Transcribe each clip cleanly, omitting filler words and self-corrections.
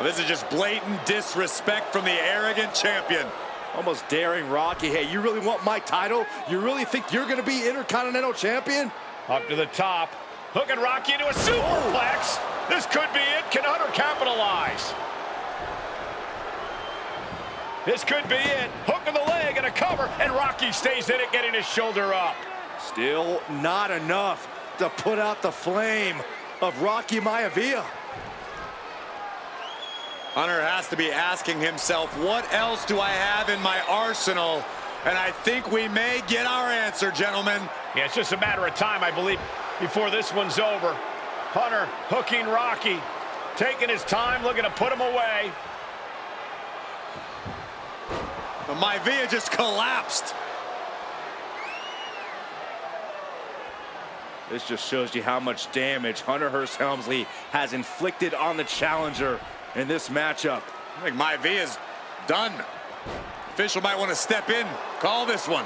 Well, this is just blatant disrespect from the arrogant champion. Almost daring Rocky. Hey, you really want my title? You really think you're going to be Intercontinental Champion? Up to the top. Hooking Rocky into a superplex. This could be it. Can Hunter capitalize? This could be it. Hook of the leg and a cover, and Rocky stays in it, getting his shoulder up. Still not enough to put out the flame of Rocky Maivia. Hunter has to be asking himself, what else do I have in my arsenal? And I think we may get our answer, gentlemen. Yeah, it's just a matter of time, I believe, before this one's over. Hunter hooking Rocky, taking his time, looking to put him away. Maivia just collapsed. This just shows you how much damage Hunter Hearst Helmsley has inflicted on the challenger in this matchup. I think Maivia's done. Official might want to step in, call this one.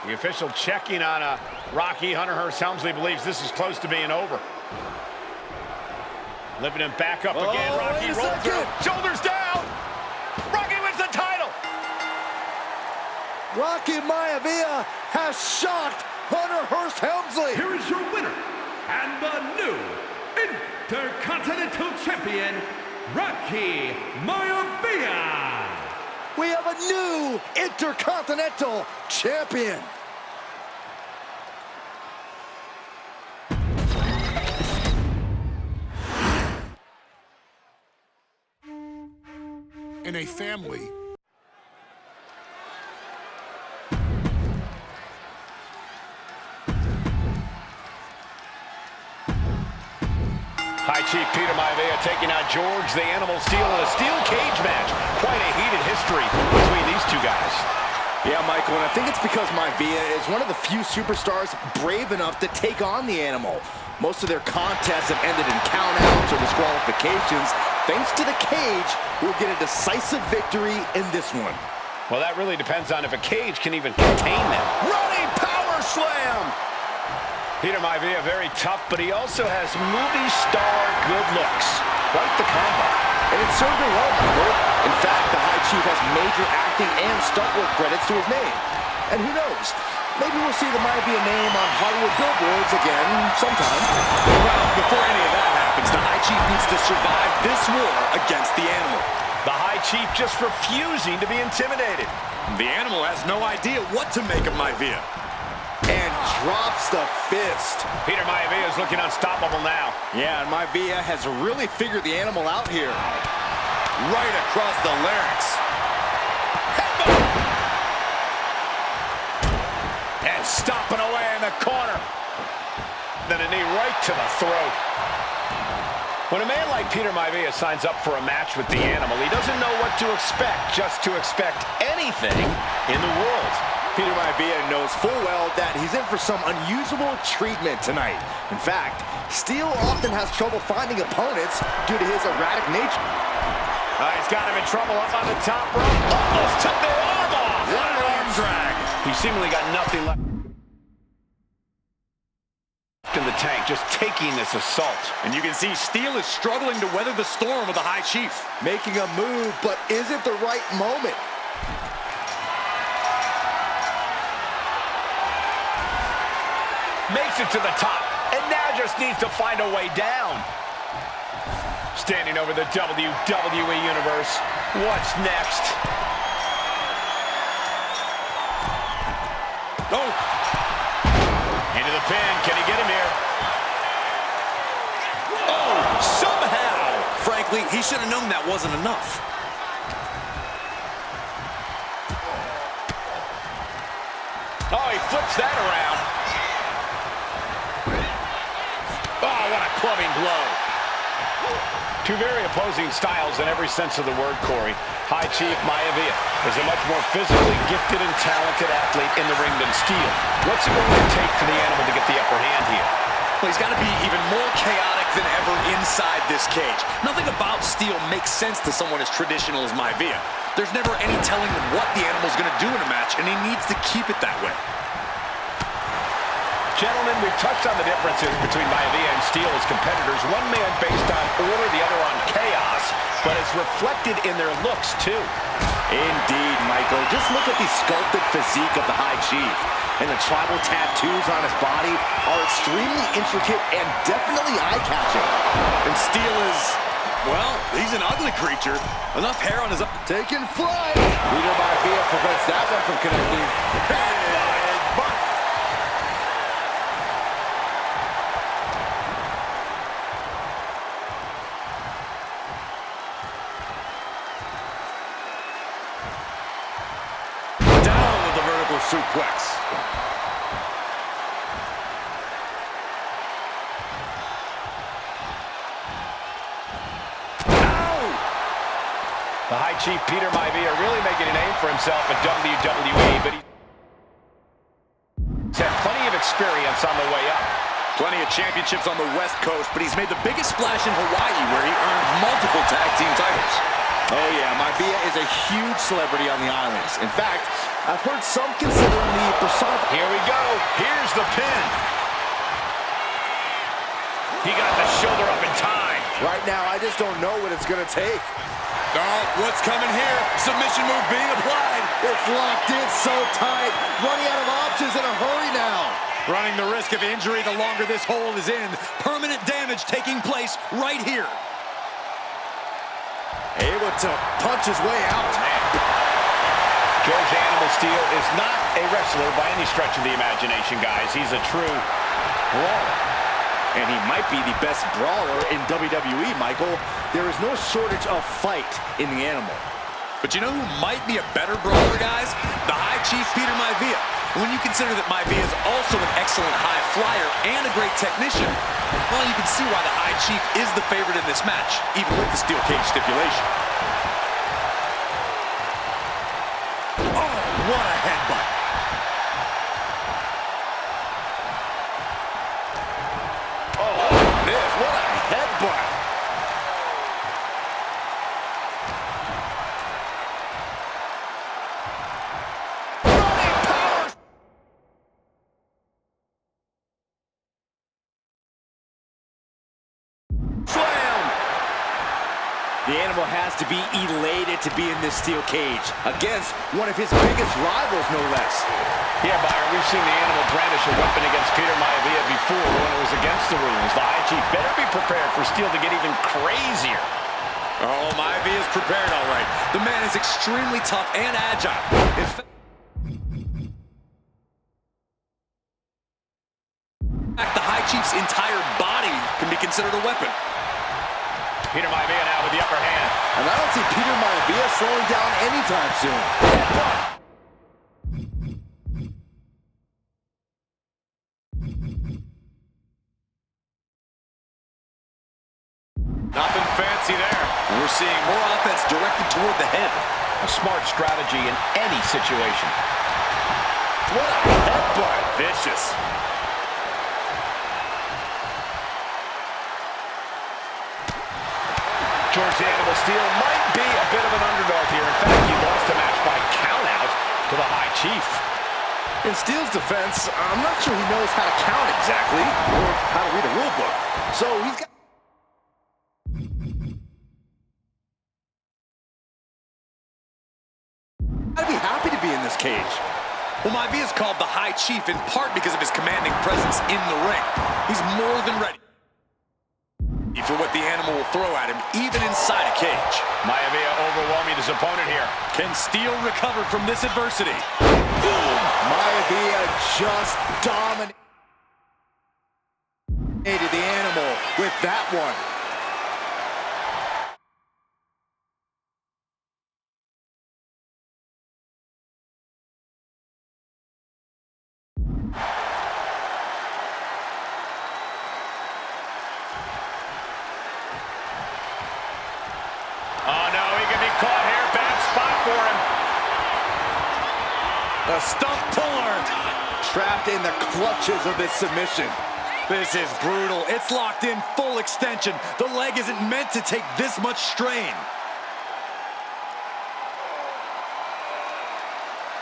The official checking on Rocky. Hunter Hearst Helmsley believes this is close to being over. Lifting him back up again. Rocky rolled through. Shoulders down. Rocky wins the title. Rocky Maivia has shocked Hunter Hearst Helmsley. Here is your winner and the new Intercontinental Champion, Rocky Maivia. We have a new Intercontinental Champion. In a family. High Chief Peter Maivia taking out George the Animal Steele in a steel cage match. Quite a heated history between these two guys. Yeah, Michael, and I think it's because Maivia is one of the few superstars brave enough to take on the Animal. Most of their contests have ended in countouts or disqualifications. Thanks to the cage, we'll get a decisive victory in this one. Well, that really depends on if a cage can even contain them. Running power slam! Peter Maivia very tough, but he also has movie star good looks. Quite the combo. And it served him well, Michael. In fact, the High Chief has major acting and stunt work credits to his name. And who knows? Maybe we'll see the Maivia name on Hollywood billboards again sometime. Well, before any of that happens, the High Chief needs to survive this war against the Animal. The High Chief just refusing to be intimidated. The Animal has no idea what to make of Maivia. And drops the fist. Peter Maivia is looking unstoppable now. Yeah, and Maivia has really figured the Animal out here. Right across the larynx. And stomping away in the corner. Then a knee right to the throat. When a man like Peter Maivia signs up for a match with the Animal, he doesn't know what to expect, just to expect anything in the world. Peter Maivia knows full well that he's in for some unusual treatment tonight. In fact, Steele often has trouble finding opponents due to his erratic nature. He's got him in trouble up on the top rope. Almost took the arm off. What an arm drag. He seemingly got nothing left in the tank, just taking this assault. And you can see Steele is struggling to weather the storm of the High Chief. Making a move, but is it the right moment? Makes it to the top, and now just needs to find a way down. Standing over the WWE Universe. What's next? Oh! Into the pin. Can he get him here? Oh! Somehow! Frankly, he should have known that wasn't enough. Oh, he flips that around. Oh, what a clubbing blow. Two very opposing styles in every sense of the word, Corey. High Chief Maivia is a much more physically gifted and talented athlete in the ring than Steele. What's it going to take for the Animal to get the upper hand here? Well, he's got to be even more chaotic than ever inside this cage. Nothing about Steele makes sense to someone as traditional as Maivia. There's never any telling what the Animal's going to do in a match, and he needs to keep it that way. Gentlemen, we've touched on the differences between Maivia and Steel as competitors. One man based on order, the other on chaos, but it's reflected in their looks, too. Indeed, Michael. Just look at the sculpted physique of the High Chief. And the tribal tattoos on his body are extremely intricate and definitely eye-catching. And Steel is, well, he's an ugly creature. Enough hair on his... Taking flight. Peter Maivia prevents that one from connecting. Headbutt. Down with the vertical suplex. The High Chief Peter Maivia really making a name for himself at WWE, but he's had plenty of experience on the way up. Plenty of championships on the West Coast, but he's made the biggest splash in Hawaii, where he earned multiple tag team titles. Oh yeah, Maivia is a huge celebrity on the islands. In fact, I've heard some consider the persona. Here we go. Here's the pin. He got the shoulder up in time. Right now, I just don't know what it's going to take. Oh, what's coming here? Submission move being applied. It's locked in so tight. Running out of options in a hurry now. Running the risk of injury the longer this hold is in. Permanent damage taking place right here. Able to punch his way out. George Animal Steel is not a wrestler by any stretch of the imagination, guys. He's a true brawler. And he might be the best brawler in WWE, Michael. There is no shortage of fight in the animal. But you know who might be a better brawler, guys? The High Chief Peter Maivia. When you consider that Maivia is also an excellent high flyer and a great technician, well, you can see why the High Chief is the favorite in this match, even with the steel cage stipulation. Oh, what a headbutt. What a headbutt. Running power. Slam. The animal has to be elated to be in this steel cage against one of his biggest rivals, no less. Yeah, Byron, we've seen the animal brandish a weapon against Peter Maivia before when it was against the rules. The High Chief better be prepared for Steel to get even crazier. Oh, Maivia is prepared, all right. The man is extremely tough and agile. In fact, the High Chief's entire body can be considered a weapon. Peter Maivia now with the upper hand. And I don't see Peter Maivia slowing down anytime soon. Nothing fancy there. We're seeing more offense directed toward the head. A smart strategy in any situation. What a headbutt. Vicious. George the Animal Steel might be a bit of an underdog here. In fact, he lost a match by countout to the High Chief. In Steel's defense, I'm not sure he knows how to count exactly, or how to read a rule book. So he's got... I'd be happy to be in this cage. Well, Maivia is called the High Chief in part because of his commanding presence in the ring. He's more than ready for what the animal will throw at him, even inside a cage. Maivia overwhelming his opponent here. Can Steel recover from this adversity? Boom! Maivia just dominated the animal with that one. Oh, no, he can be caught here. Bad spot for him. A stump puller. Trapped in the clutches of this submission. This is brutal. It's locked in full extension. The leg isn't meant to take this much strain.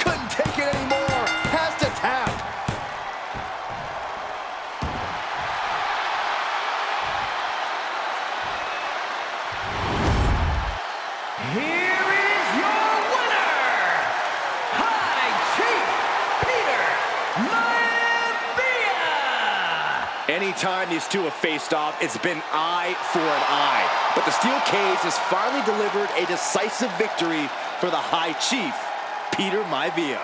Couldn't take it anymore. Has to tap. here is your winner, High Chief Peter Maivia! Anytime these two have faced off, it's been eye for an eye. But the steel cage has finally delivered a decisive victory for the High Chief, Peter Maivia.